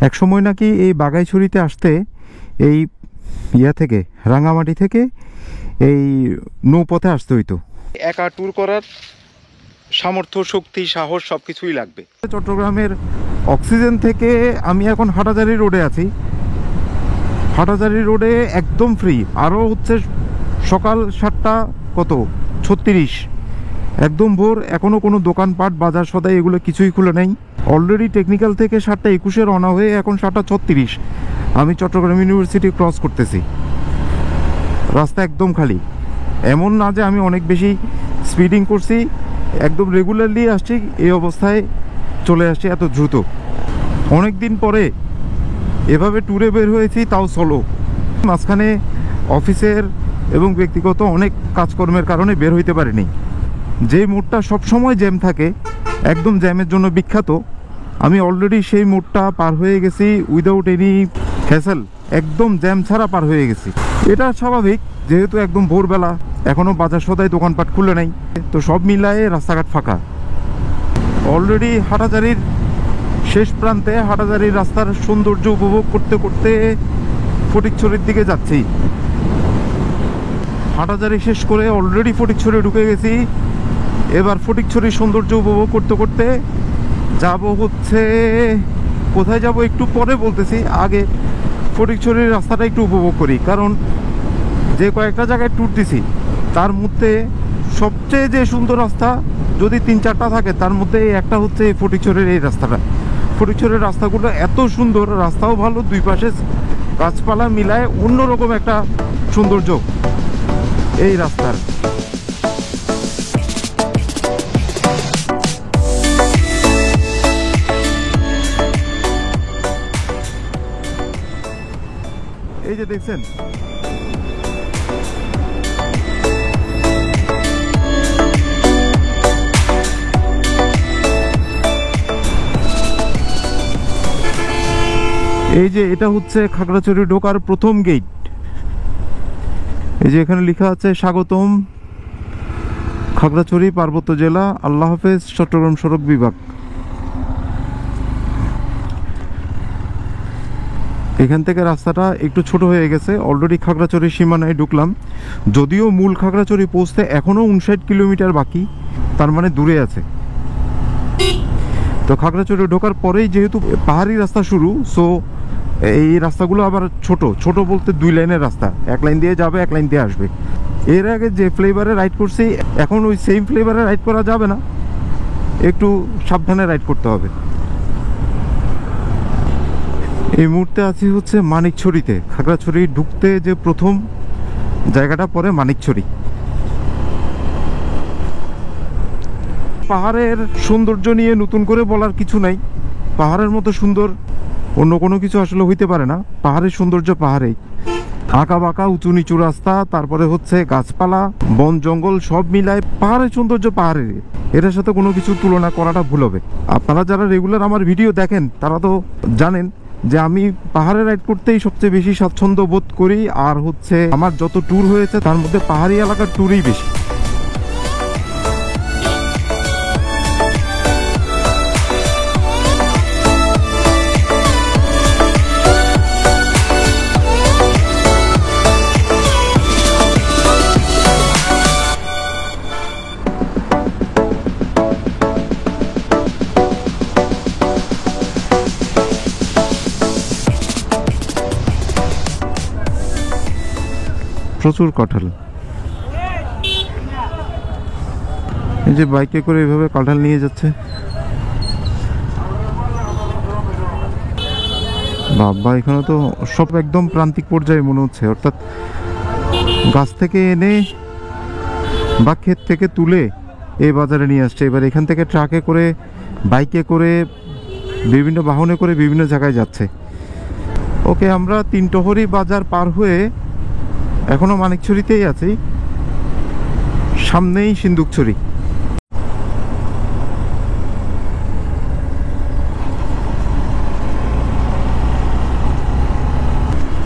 এক সময় নাকি এই বাগাইছড়িতে আসতে এই থেকে রাঙামাটি থেকে এই নৌপথে আসতে হইতো। একা ট্যুর করার সামর্থ্য, শক্তি, সাহস সব কিছুই লাগবে। চট্টগ্রামের অক্সিজেন থেকে আমি এখন হাটাজারি রোডে আছি। হাটাজারি রোডে একদম ফ্রি। আরও হচ্ছে সকাল 7:36 একদম ভোর। এখনও কোনো দোকানপাট, বাজার সদাই এগুলো কিছুই খুলে নেই। অলরেডি টেকনিক্যাল থেকে 7:21 রওনা হয়ে এখন 7:36 আমি চট্টগ্রাম ইউনিভার্সিটি ক্রস করতেছি। রাস্তা একদম খালি। এমন না যে আমি অনেক বেশি স্পিডিং করছি, একদম রেগুলারলি আসছি। এই অবস্থায় চলে আসছি এত দ্রুত। অনেক দিন পরে এভাবে ট্যুরে বের হয়েছি, তাও সোলো। মাঝখানে অফিসের এবং ব্যক্তিগত অনেক কাজকর্মের কারণে বের হইতে পারিনি। যে মোড়টা সবসময় জ্যাম থাকে, একদম জ্যামের জন্য বিখ্যাত, আমি অলরেডি সেই মোড়টা পার হয়ে গেছি উইদাউট এনি হ্যাসেল। একদম জ্যাম ছাড়া পার হয়ে গেছি। এটা স্বাভাবিক, যেহেতু একদম ভোরবেলা, এখনও বাজার সদাই দোকানপাট খুলে নাই, তো সব মিলায়ে রাস্তাঘাট ফাঁকা। অলরেডি হাটাজারির শেষ প্রান্তে, হাটাজারির রাস্তার সৌন্দর্য উপভোগ করতে করতে ফটিকছড়ির দিকে যাচ্ছি। হাটাজারি শেষ করে অলরেডি ফটিকছড়ি ঢুকে গেছি। এবার ফটিকছড়ির সৌন্দর্য উপভোগ করতে করতে যাব হচ্ছে কোথায় যাব একটু পরে বলতেছি। আগে ফটিকছড়ির রাস্তাটা একটু উপভোগ করি, কারণ যে কয়েকটা জায়গায় ট্যুর দিছি তার মধ্যে সবচেয়ে যে সুন্দর রাস্তা যদি 3-4টা থাকে, তার মধ্যে একটা হচ্ছে এই ফটিকছড়ির এই রাস্তাটা। ফটিকছড়ির রাস্তাগুলো এত সুন্দর, রাস্তাও ভালো, দুই পাশে গাছপালা মিলায় অন্যরকম একটা সৌন্দর্য এই রাস্তার। এই যে দেখছেন, এই যে এটা হচ্ছে খাগড়াছড়ি ঢোকার প্রথম গেট। এই যে এখানে লেখা আছে স্বাগতম খাগড়াছড়ি পার্বত্য জেলা, আল্লাহ হাফেজ চট্টগ্রাম সড়ক বিভাগ। এখান থেকে রাস্তাটা একটু ছোট হয়ে গেছে। অলরেডি খাগড়াছড়ির সীমানায় ঢুকলাম, যদিও মূল খাগড়াছড়ি পৌঁছতে এখনও 59 কিলোমিটার বাকি, তার মানে দূরে আছে। তো খাগড়াছড়ি ঢোকার পরেই যেহেতু পাহাড়ি রাস্তা শুরু, সো এই রাস্তাগুলো আবার ছোট ছোট বলতে 2 লাইনের রাস্তা, এক লাইন দিয়ে যাবে, এক লাইন দিয়ে আসবে। এর আগে যে ফ্লেভারে রাইড করছি, এখন ওই সেম ফ্লেভারে রাইড করা যাবে না, একটু সাবধানে রাইড করতে হবে। এই মুহূর্তে আছি হচ্ছে মানিকছড়িতে। খাগড়াছড়ি ঢুকতে যে প্রথম জায়গাটা পড়ে মানিকছড়ি। পাহাড়ের সৌন্দর্য নিয়ে নতুন করে বলার কিছু নাই। পাহাড়ের মতো সুন্দর অন্য কোনো কিছু আসলে হইতে পারে না। পাহাড়ের সৌন্দর্য পাহাড়েই, আঁকা বাঁকা উঁচু নিচু রাস্তা, তারপরে হচ্ছে গাছপালা, বন জঙ্গল, সব মিলায় পাহাড়ের সৌন্দর্য পাহাড়ের। এটার সাথে কোনো কিছু তুলনা করাটা ভুল হবে। আপনারা যারা রেগুলার আমার ভিডিও দেখেন তারা তো জানেন যে আমি পাহাড়ে রাইড করতেই সবচেয়ে বেশি স্বাচ্ছন্দ্য বোধ করি। আর হচ্ছে আমার যত ট্যুর হয়েছে তার মধ্যে পাহাড়ি এলাকার ট্যুরই বেশি। প্রচুর কাঁঠাল। এই যে বাইকে করে এভাবে কাঁঠাল নিয়ে যাচ্ছে। বাবা, এখানে তো সব একদম প্রান্তিক পর্যায়ে মনে হচ্ছে, অর্থাৎ গাছ থেকে এনে বা ক্ষেত থেকে তুলে এই বাজারে নিয়ে আসছে। এবার এখান থেকে ট্রাকে করে, বাইকে করে, বিভিন্ন বাহনে করে বিভিন্ন জায়গায় যাচ্ছে। ওকে, আমরা 3 টহরি বাজার পার হয়ে এখনো মানিকছড়িতেই আছি, সামনেই সিন্দুকছড়ি।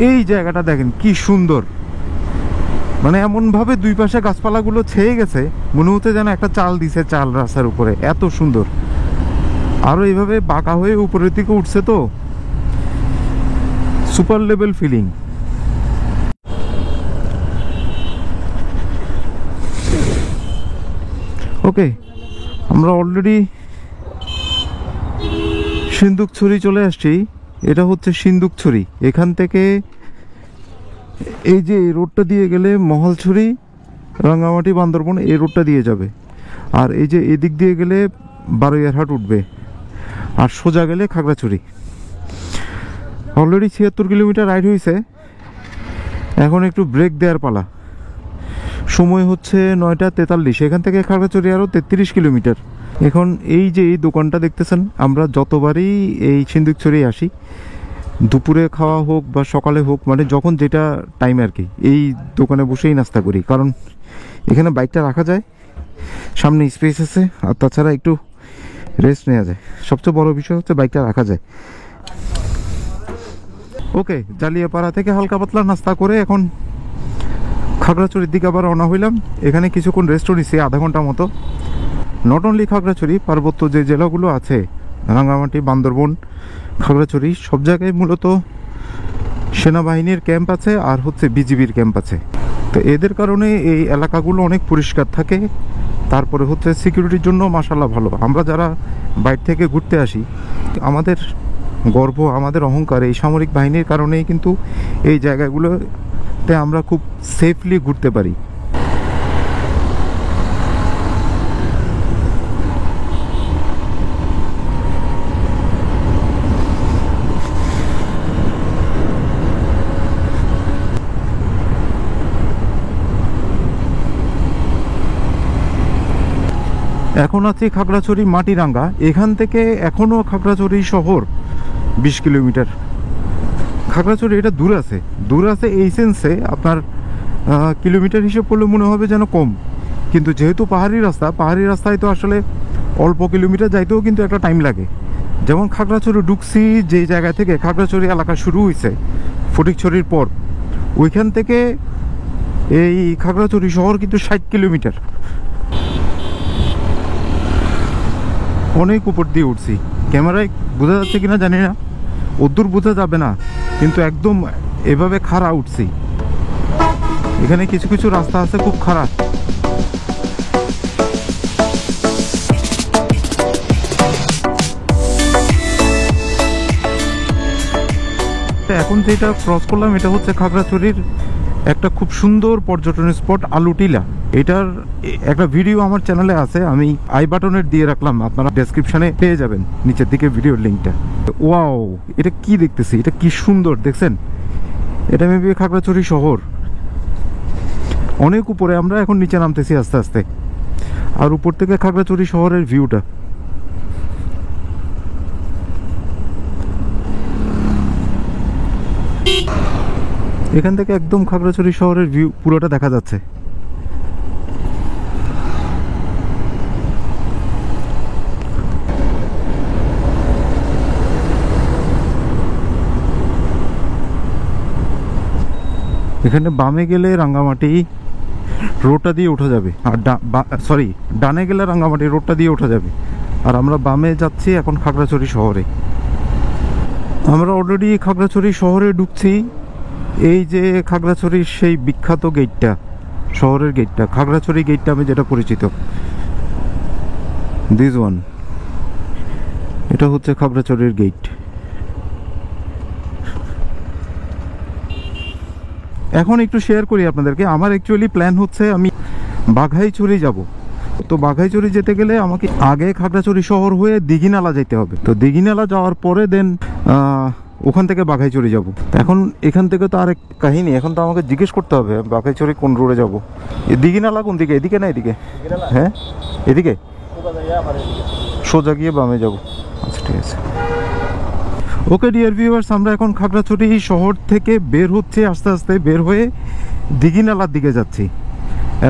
এই জায়গাটা দেখেন কি সুন্দর, মানে এমন ভাবে দুই পাশে গাছপালাগুলো ছেয়ে গেছে, মনে হতে যেন একটা চাল দিছে, চাল রাস্তার উপরে, এত সুন্দর। আরো এইভাবে বাঁকা হয়ে উপরের দিকে উঠছে, তো সুপার লেভেল ফিলিং। ওকে, আমরা অলরেডি সিন্দুকছড়ি চলে আসছি। এটা হচ্ছে সিন্দুকছড়ি। এখান থেকে এই যে এই রোডটা দিয়ে গেলে মহলছড়ি, রাঙ্গামাটি, বান্দরবন এই রোডটা দিয়ে যাবে। আর এই যে এদিক দিয়ে গেলে বারৈয়ারহাট উঠবে, আর সোজা গেলে খাগড়াছড়ি। অলরেডি 76 কিলোমিটার রাইড হয়েছে। এখন একটু ব্রেক দেওয়ার পালা। সময় হচ্ছে 9টা 43। এখান থেকে খাগড়াছড়ি আরও 33 কিলোমিটার। এখন এই যে এই দোকানটা দেখতেছেন, আমরা যতবারই এই সিন্দুকছড়ি আসি, দুপুরে খাওয়া হোক বা সকালে হোক, মানে যখন যেটা টাইম আর কি, এই দোকানে বসেই নাস্তা করি। কারণ এখানে বাইকটা রাখা যায়, সামনে স্পেস আছে, আর তাছাড়া একটু রেস্ট নেওয়া যায়। সবচেয়ে বড় বিষয় হচ্ছে বাইকটা রাখা যায়। ওকে, জালিয়াপাড়া থেকে হালকা পাতলা নাস্তা করে এখন খাগড়াছড়ির দিকে আবার রওনা হইলাম। এখানে কিছুক্ষণ রেস্ট নিছি, আধা ঘন্টা মতো। নট অনলি খাগড়াছড়ি, পার্বত্য যে জেলাগুলো আছে, রাঙ্গামাটি, বান্দরবন, খাগড়াছড়ি, সব জায়গায় মূলত সেনাবাহিনীর ক্যাম্প আছে আর হচ্ছে বিজিবির ক্যাম্প আছে। তো এদের কারণে এই এলাকাগুলো অনেক পরিষ্কার থাকে। তারপরে হচ্ছে সিকিউরিটির জন্য মাশাআল্লাহ ভালো। আমরা যারা বাইরে থেকে ঘুরতে আসি, আমাদের গর্ব, আমাদের অহংকার এই সামরিক বাহিনীর কারণেই কিন্তু এই জায়গাগুলোতে আমরা খুব সেফলি ঘুরতে পারি। এখন আছি খাগড়াছড়ি মাটিরাঙ্গা। এখান থেকে এখনও খাগড়াছড়ি শহর 20 কিলোমিটার। খাগড়াছড়ি এটা দূর আছে এই সেন্সে, আপনার কিলোমিটার হিসেব করলে মনে হবে যেন কম, কিন্তু যেহেতু পাহাড়ি রাস্তায় তো আসলে অল্প কিলোমিটার যাইতেও কিন্তু একটা টাইম লাগে। যেমন খাগড়াছড়ি ঢুকছি যে জায়গা থেকে খাগড়াছড়ি এলাকা শুরু হয়েছে, ফটিকছড়ির পর, ওইখান থেকে এই খাগড়াছড়ি শহর কিন্তু 60 কিলোমিটার। অনেক উপর দিয়ে উঠছি, ক্যামেরায় বোঝা যাচ্ছে কিনা জানি না, অদূর বোঝা যাবে না, কিন্তু একদম এভাবে খাড়া উঠছি। এখানে কিছু কিছু রাস্তা আছে খুব খারাপ। এখন যেটা ক্রস করলাম এটা হচ্ছে খাগড়াছড়ির একটা খুব সুন্দর পর্যটন স্পট আলুটিলা। এটার একটা ভিডিও আমার চ্যানেলে আছে, আমি আই বাটনের দিয়ে রাখলাম, আপনারা ডেসক্রিপশনে পেয়ে যাবেন নিচের দিকে ভিডিওর লিঙ্কটা। ওয়াও, এটা কি দেখতেছি, এটা কি সুন্দর দেখছেন। এটা মেবি খাগড়াছড়ি শহর। অনেক উপরে, আমরা এখন নিচে নামতেছি আস্তে আস্তে, আর উপর থেকে খাগড়াছড়ি শহরের ভিউটা। এখান থেকে একদম খাগড়াছড়ি শহরের ভিউ পুরোটা দেখা যাচ্ছে। এখানে বামে গেলে রাঙ্গামাটি রোডটা দিয়ে ওঠা যাবে, আর ডানে গেলে রাঙ্গামাটি রোডটা দিয়ে ওঠা যাবে। আর আমরা বামে যাচ্ছি এখন খাগড়াছড়ি শহরে। আমরা অলরেডি খাগড়াছড়ি শহরে ঢুকছি। এই যে খাগড়াছড়ির সেই বিখ্যাত গেটটা, শহরের গেটটা, খাগড়াছড়ি গেটটা আমি যেটা পরিচিত, দিস ওয়ান, এটা হচ্ছে খাগড়াছড়ির গেট। এখন একটু শেয়ার করি আপনাদেরকে। আমার অ্যাকচুয়ালি প্ল্যান হচ্ছে আমি বাঘাইছড়ি যাব। তো বাঘাইছড়ি যেতে গেলে আমাকে আগে খাগড়াছড়ি শহর হয়ে দিঘিনালা যেতে হবে। তো দিঘিনালা যাওয়ার পরে দেন ওখান থেকে বাঘাইছড়ি যাব। এখন এখান থেকে তো আরেক কাহিনী, এখন তো আমাকে জিজ্ঞেস করতে হবে বাঘাইছড়ি কোন রোডে যাব। দিঘিনালা কোন দিকে, এদিকে না এদিকে? হ্যাঁ এদিকে, সোজা গিয়ে বামে যাব। আচ্ছা ঠিক আছে। ওকে ডিয়ার ভিউয়ার্স, আমরা এখন খাগড়াছড়ি শহর থেকে বের হচ্ছে, আস্তে আস্তে বের হয়ে দিঘিনালার দিকে যাচ্ছি।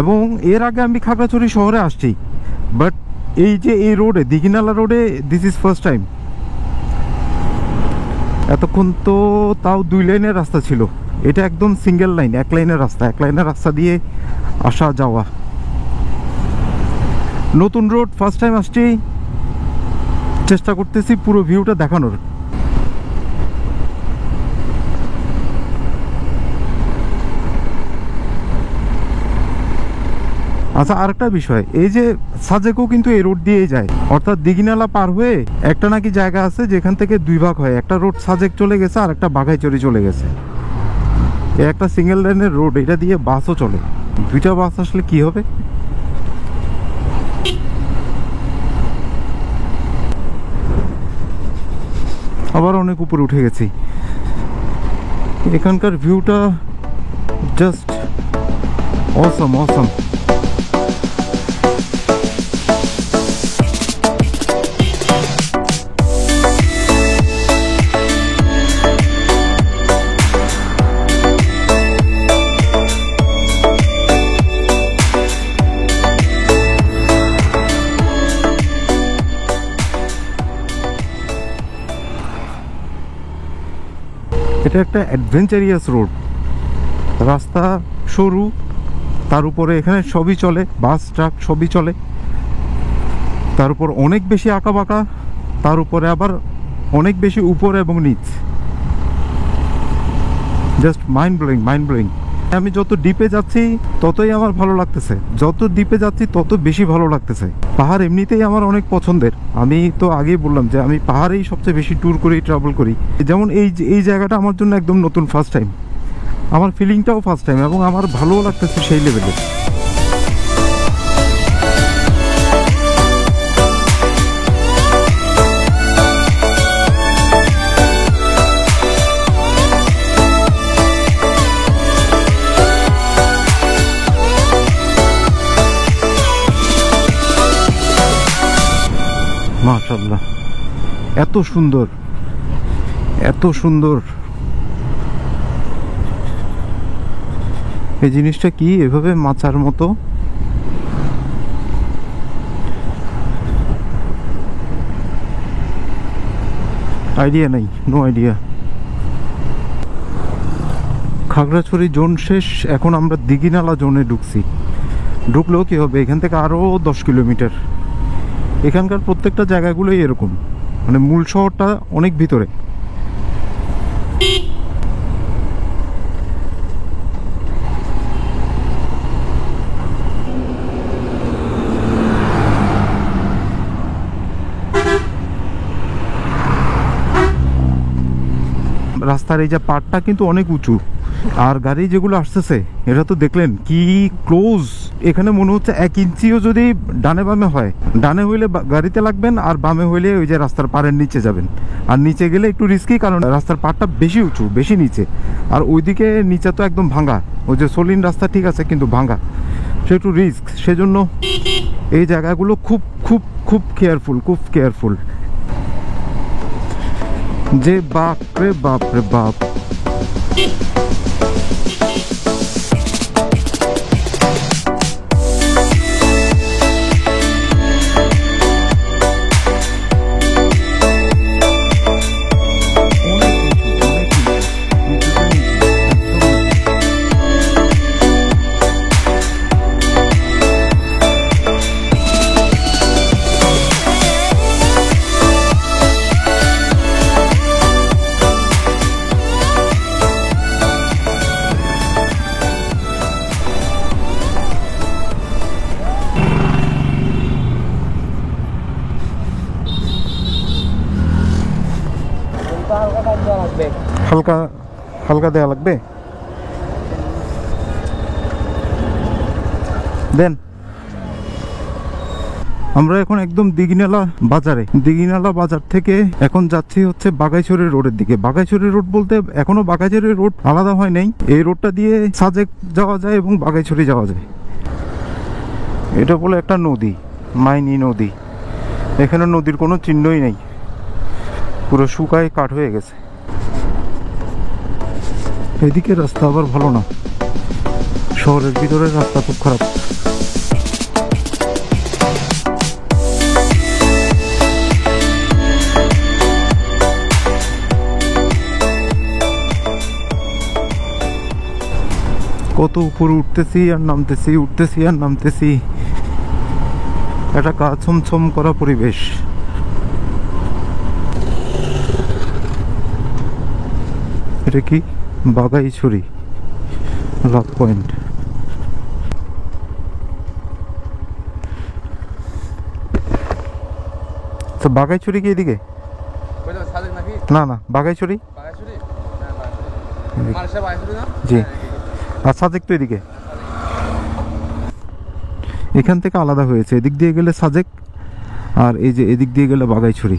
এবং এর আগে আমি খাগড়াছড়ি শহরে আসছি, বাট এই যে এই রোডে, দিঘিনালা রোডে, দিস ইজ ফার্স্ট টাইম। এতক্ষণ তো তাও 2 লাইনের রাস্তা ছিল, এটা একদম সিঙ্গেল লাইন, 1 লাইনের রাস্তা। 1 লাইনের রাস্তা দিয়ে আসা যাওয়া। নতুন রোড, ফার্স্ট টাইম আসছি, চেষ্টা করতেছি পুরো ভিউটা দেখানোর। আচ্ছা, আরেকটা বিষয়, এই যে সাজেকও কিন্তু এই রোড দিয়েই যায়, অর্থাৎ দিঘিনালা পার হয়ে একটা নাকি জায়গা আছে যেখান থেকে দুই ভাগ হয়, একটা রোড সাজেক চলে গেছে আর একটা বাঘাইচড়ি চলে গেছে। একটা সিঙ্গেল লাইনের রোড, এটা দিয়ে বাসও চলে, দুইটা বাস আসলে কি হবে। আবার অনেক উপরে উঠে গেছি, এখানকার ভিউটা জাস্ট অসম অসম। এটা একটা অ্যাডভেঞ্চারিয়াস রোড, রাস্তা সরু, তার উপরে এখানে সবই চলে, বাস ট্রাক সবই চলে, তার উপর অনেক বেশি আঁকা বাঁকা, তার উপরে আবার অনেক বেশি উপর এবং নিচ, just mind blowing, mind blowing. আমি যত ডিপে যাচ্ছি ততই আমার ভালো লাগতেছে, যত ডিপে যাচ্ছি তত বেশি ভালো লাগতেছে। পাহাড় এমনিতেই আমার অনেক পছন্দের, আমি তো আগেই বললাম যে আমি পাহাড়েই সবচেয়ে বেশি ট্যুর করি, ট্রাভেল করি। যেমন এই জায়গাটা আমার জন্য একদম নতুন, ফার্স্ট টাইম, আমার ফিলিংটাও ফার্স্ট টাইম, এবং আমার ভালোও লাগতেছে সেই লেভেলে। মাশাআল্লাহ, এত সুন্দর, এত সুন্দর। এই জিনিসটা কি এভাবে মাচার মতো? আইডিয়া নাই, নো আইডিয়া। খাগড়াছড়ি জোন শেষ, এখন আমরা দিঘিনালা জোনে ঢুকছি। ঢুকলেও কি হবে, এখান থেকে আরও 10 কিলোমিটার। এখানকার প্রত্যেকটা জায়গাগুলোই এরকম, মানে মূল শহরটা অনেক ভিতরে। রাস্তার এই যে পাড়টা কিন্তু অনেক উঁচু, আর গাড়ি যেগুলো আসতেছে এটা তো দেখলেন কি ক্লোজ। এখানে মনে হচ্ছে 1 ইঞ্চিও যদি ডানে বামে হয়, ডানে হইলে গাড়িতে লাগবেন, আর বামে হইলে ওই যে রাস্তার পাড়ের নিচে যাবেন। আর নিচে গেলে একটু রিস্কি, কারণ রাস্তার পাড়টা বেশি উঁচু, বেশি নিচে, আর ওইদিকে নিচে তো একদম ভাঙা। ওই যে সলিন রাস্তা ঠিক আছে, কিন্তু ভাঙা, সে একটু রিস্ক। সেজন্য এই জায়গাগুলো খুব খুব খুব কেয়ারফুল, খুব কেয়ারফুল। যে বাপ রে বাপ রে বাপ। হালকা হালকা দেওয়া লাগবে, দেন। আমরা এখন একদম দিঘিনালা বাজারে, দিঘিনালা বাজার থেকে এখন যাচ্ছি হচ্ছে বাঘাইছড়ি রোডের দিকে। বাঘাইছড়ি রোড বলতে এখনো বাঘাইছড়ি রোড আলাদা হয় নাই, এই রোডটা দিয়ে সাজেক যাওয়া যায় এবং বাঘাইছড়ি যাওয়া যায়। এটা বলে একটা নদী, মাইনি নদী। এখানে নদীর কোনো চিহ্নই নেই, পুরো শুকায় কাঠ হয়ে গেছে। এদিকে রাস্তা আবার ভালো না, শহরের ভিতরের রাস্তা খুব খারাপ। কত উপরে উঠতেছি আর নামতেছি, উঠতেছি আর নামতেছি, একটা গা ছমছম করা পরিবেশ। এটা কি? বাঘাইছড়ি লাভ পয়েন্ট। তো বাগাইছড়ি কি এদিকে? না না, বাগাইছড়ি জি, আর সাজেক তো এদিকে। এখান থেকে আলাদা হয়েছে, এদিক দিয়ে গেলে সাজেক, আর এই যে এদিক দিয়ে গেলে বাগাইছড়ি।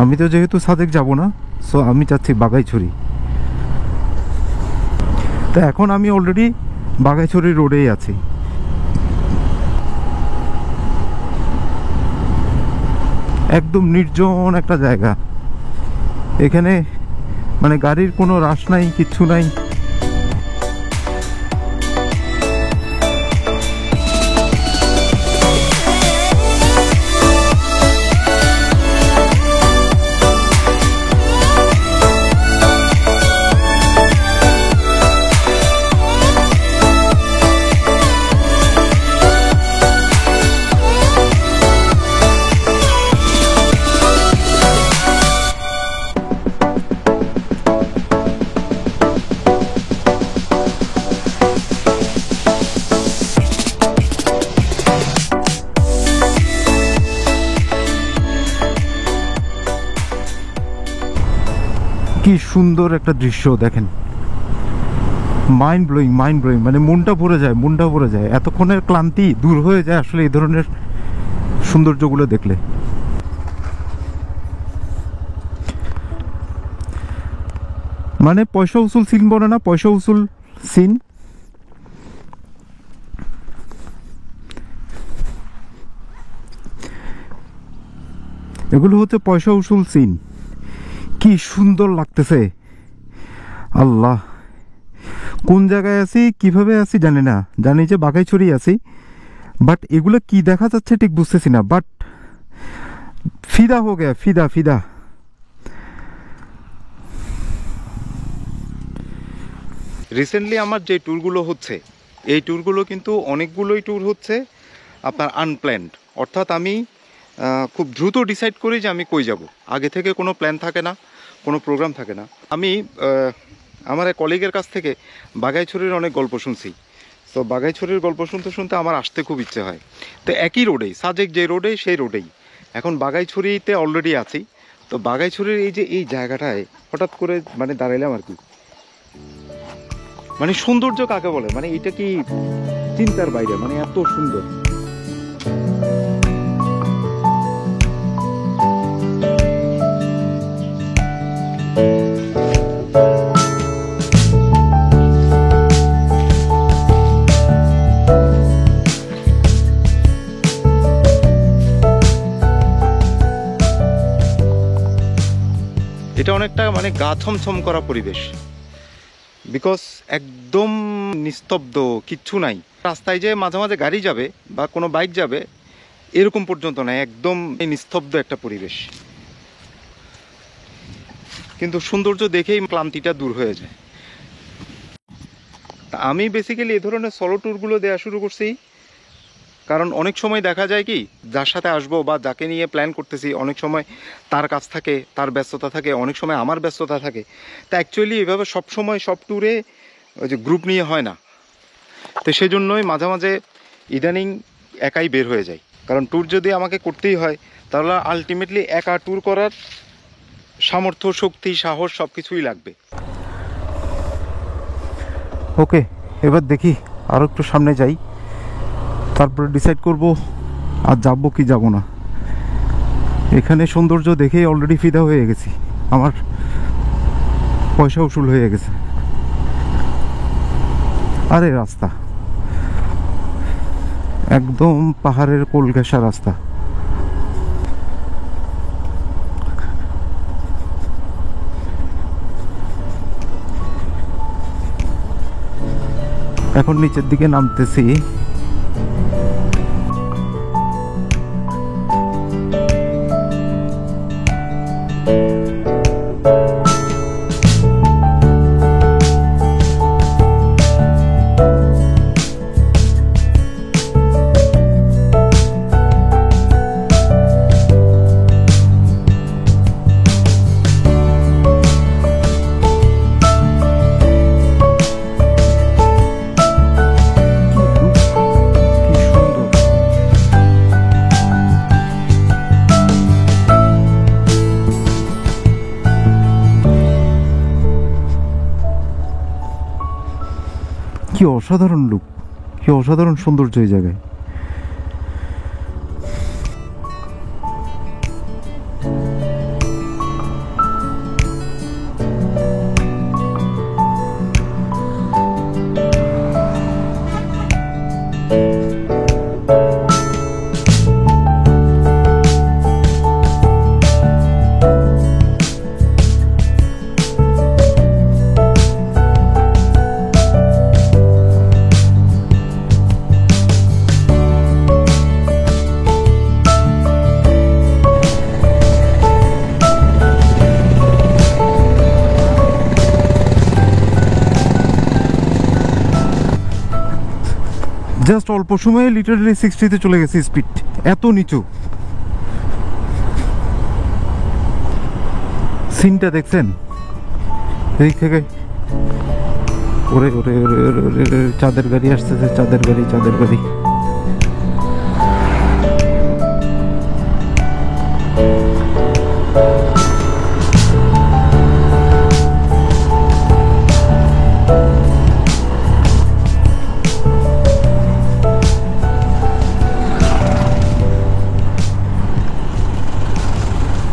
আমি তো যেহেতু সাজেক যাব না, সো আমি চাচ্ছি বাগাইছড়ি। তো এখন আমি অলরেডি বাগাইছড়ি রোডেই আছি। একদম নির্জন একটা জায়গা, এখানে মানে গাড়ির কোনো রাশ নাই, কিচ্ছু নাই। কি সুন্দর একটা দৃশ্য দেখেন, মাইন্ড ব্লোয়িং, মানে মনটা ভরে যায়, এতক্ষণের ক্লান্তি দূর হয়ে যায় আসলে এই ধরনের সৌন্দর্যগুলো দেখলে। মানে পয়সা উসুল সিন বলে না, পয়সা উসুল সিন। এগুলো হচ্ছে পয়সা উসুল সিন। কি সুন্দর লাগতেছে, আল্লাহ। কোন জায়গায় আছি, কিভাবে আছি জানি না, জানি যে বাগাইছড়ি আছি, বাট এগুলো কি দেখা যাচ্ছে ঠিক বুঝতেছি না। বাট ফিদা হো গেয়া, ফিদা ফিদা। রিসেন্টলি আমার যে ট্যুরগুলো হচ্ছে, এই ট্যুরগুলো কিন্তু অনেকগুলোই ট্যুর হচ্ছে আপনার আনপ্ল্যান্ড, অর্থাৎ আমি খুব দ্রুত ডিসাইড করি যে আমি কই যাব। আগে থেকে কোনো প্ল্যান থাকে না, কোনো প্রোগ্রাম থাকে না। আমি আমার এক কলিগের কাছ থেকে বাগাইছড়ির অনেক গল্প শুনছি। তো বাগাইছড়ির গল্প শুনতে শুনতে আমার আসতে খুব ইচ্ছে হয়। তো একই রোডেই, সাজেক যে রোডে সেই রোডেই এখন বাগাইছড়িতে অলরেডি আছি। তো বাগাইছড়ির এই যে এই জায়গাটায় হঠাৎ করে মানে দাঁড়াইলাম আর কি। মানে সৌন্দর্য কাকে বলে, মানে এটা কি চিন্তার বাইরে, মানে এত সুন্দর। এটা অনেকটা মানে গা ছমছম করা পরিবেশ, বিকজ একদম নিস্তব্ধ, কিচ্ছু নাই। রাস্তায় যে মাঝে মাঝে গাড়ি যাবে বা কোনো বাইক যাবে এরকম পর্যন্ত নাই, একদম নিস্তব্ধ একটা পরিবেশ। কিন্তু সৌন্দর্য দেখেই ক্লান্তিটা দূর হয়ে যায়। তা আমি বেসিক্যালি এই ধরনের সলো ট্যুরগুলো দেওয়া শুরু করছি, কারণ অনেক সময় দেখা যায় কি, যার সাথে আসবো বা যাকে নিয়ে প্ল্যান করতেছি, অনেক সময় তার কাজ থাকে, তার ব্যস্ততা থাকে, অনেক সময় আমার ব্যস্ততা থাকে। তা অ্যাকচুয়ালি এভাবে সব সময় সব ট্যুরে ওই যে গ্রুপ নিয়ে হয় না। তো সেই জন্যই মাঝে মাঝে ইদানিং একাই বের হয়ে যায়, কারণ ট্যুর যদি আমাকে করতেই হয় তাহলে আলটিমেটলি একা ট্যুর করার সামর্থ্য, শক্তি, সাহস সব কিছুই লাগবে। ওকে, এবার দেখি আরও একটু সামনে যাই, তারপরে ডিসাইড করব আর যাবো কি যাব না। এখানে সৌন্দর্য দেখেই অলরেডি ফিদা হয়ে গেছি, আমার পয়সা উসুল হয়ে গেছে। আরে রাস্তা একদম পাহাড়ের কোল ঘেঁষা রাস্তা। এখন নিচের দিকে নামতেছি। কি অসাধারণ লুক, কি অসাধারণ সৌন্দর্য এই জায়গায়। জাস্ট অল্প সময়ে লিটারালি 60-তে চলে গেছে স্পিড, এত নিচু। সিনটা দেখছেন এই থেকে? ওরে ওরে ওরে ওরে, চাঁদের গাড়ি আসতেছে, চাঁদের গাড়ি, চাঁদের গাড়ি।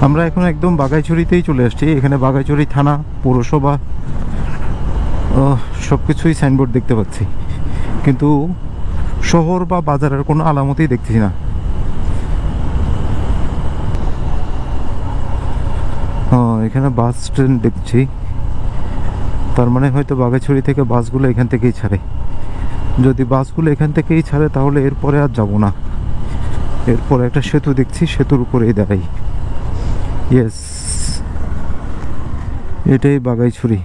আমরা এখন একদম বাগাইছড়িতেই চলে আসছি। এখানে বাগাইছড়ি থানা, পৌরসভা সব কিছুই সাইনবোর্ড দেখতে পাচ্ছি, কিন্তু শহর বা বাজারের কোনো আলামতই দেখছি না। এখানে বাস ট্রেন দেখছি, তার মানে হয়তো বাগাইছড়ি থেকে বাসগুলো এখান থেকেই ছাড়ে। যদি বাসগুলো এখান থেকেই ছাড়ে তাহলে এরপরে আর যাব না। এরপরে একটা সেতু দেখছি, সেতুর উপরেই দাঁড়াই। ইয়েস, এটাই বাগাইছড়ি।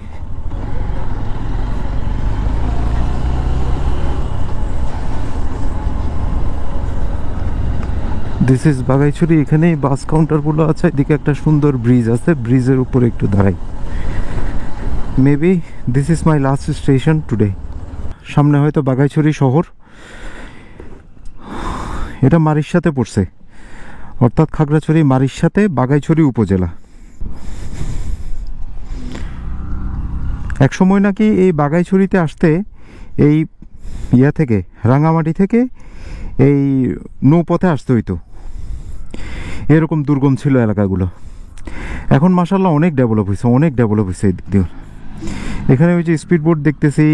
This is Baghaichhari. এখানেই বাস কাউন্টারগুলো আছে, এদিকে একটা সুন্দর ব্রিজ আছে, ব্রিজের উপরে একটু দাঁড়াই। Maybe this is my last station today. সামনে হয়তো বাগাইছড়ি শহর, এটা মারিশাতে পড়ছে, অর্থাৎ খাগড়াছড়ি মারিশাতে, বাগাইছড়ি উপজেলা। এক সময় নাকি এই বাগাইছড়িতে আসতে এই ইয়া থেকে, রাঙামাটি থেকে এই নৌপথে আসতে হইতো, এরকম দুর্গম ছিল এলাকাগুলো। এখন মাশাআল্লাহ অনেক ডেভেলপ হয়েছে, অনেক ডেভেলপ হয়েছে এই দিক দিয়ে। এখানে ওই যে স্পিড বোট দেখতেছি,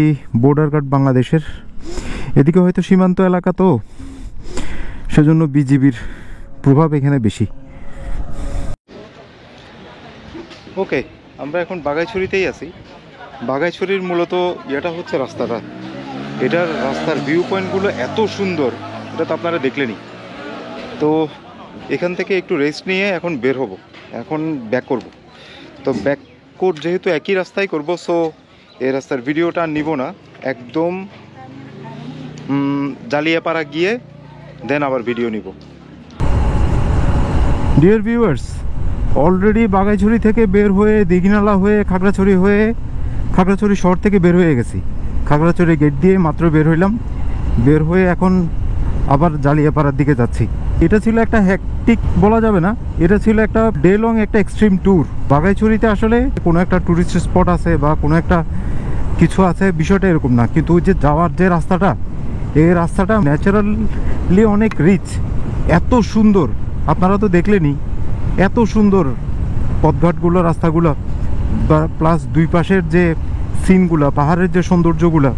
বর্ডার গার্ড বাংলাদেশের। এদিকে হয়তো সীমান্ত এলাকা, তো সেজন্য বিজিবির প্রভাব এখানে বেশি। ওকে, আমরা এখন বাগাইছড়িতেই আছি। বাগাইছড়ির মূলত এটা হচ্ছে রাস্তাটা, এটার রাস্তার ভিউ পয়েন্টগুলো এত সুন্দর, এটা তো আপনারা দেখলেনই। তো এখান থেকে একটু রেস্ট নিয়ে এখন বের হব, এখন ব্যাক করব। তো ব্যাক যেহেতু একই রাস্তায় করব, সো এই রাস্তার ভিডিওটা নিব না, একদম জালিয়াপাড়া গিয়ে দেন আবার ভিডিও নিব। ডিয়ার ভিউয়ার্স, অলরেডি বাগাইছড়ি থেকে বের হয়ে, দীঘিনালা হয়ে, খাগড়াছড়ি হয়ে, খাগড়াছড়ি শহর থেকে বের হয়ে গেছি। খাগড়াছড়ি গেট দিয়ে মাত্র বের হইলাম, বের হয়ে এখন আবার জালিয়াপাড়ার দিকে যাচ্ছি। এটা ছিল একটা হ্যাকটিক বলা যাবে না, এটা ছিল একটা ডে লং একটা এক্সট্রিম ট্যুর। বাগাইছড়িতে আসলে কোনো একটা টুরিস্ট স্পট আছে বা কোনো একটা কিছু আছে, বিষয়টা এরকম না, কিন্তু ওই যে যাওয়ার যে রাস্তাটা, এই রাস্তাটা ন্যাচারালি অনেক রিচ, এত সুন্দর, আপনারা তো দেখলেনই, এত সুন্দর পথঘাটগুলো, রাস্তাগুলো, প্লাস দুই পাশের যে সিনগুলো, পাহাড়ের যে সৌন্দর্যগুলো,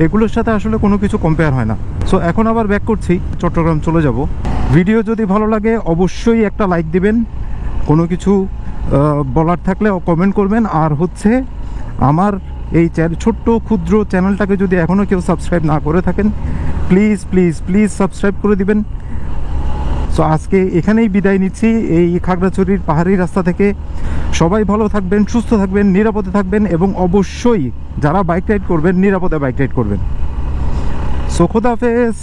এগুলোর সাথে আসলে কোনো কিছু কম্পেয়ার হয় না। সো এখন আবার ব্যাক করছি, চট্টগ্রাম চলে যাব। ভিডিও যদি ভালো লাগে অবশ্যই একটা লাইক দিবেন, কোনো কিছু বলার থাকলে কমেন্ট করবেন। আর হচ্ছে আমার এই ছোট্ট ক্ষুদ্র চ্যানেলটাকে যদি এখনও কেউ সাবস্ক্রাইব না করে থাকেন, প্লিজ প্লিজ প্লিজ সাবস্ক্রাইব করে দিবেন। সো আজকে এখানেই বিদায় নিচ্ছি এই খাগড়াছড়ির পাহাড়ি রাস্তা থেকে। সবাই ভালো থাকবেন, সুস্থ থাকবেন, নিরাপদে থাকবেন, এবং অবশ্যই যারা বাইক রাইড করবেন নিরাপদে বাইক রাইড করবেন। সো খোদা হাফেজ।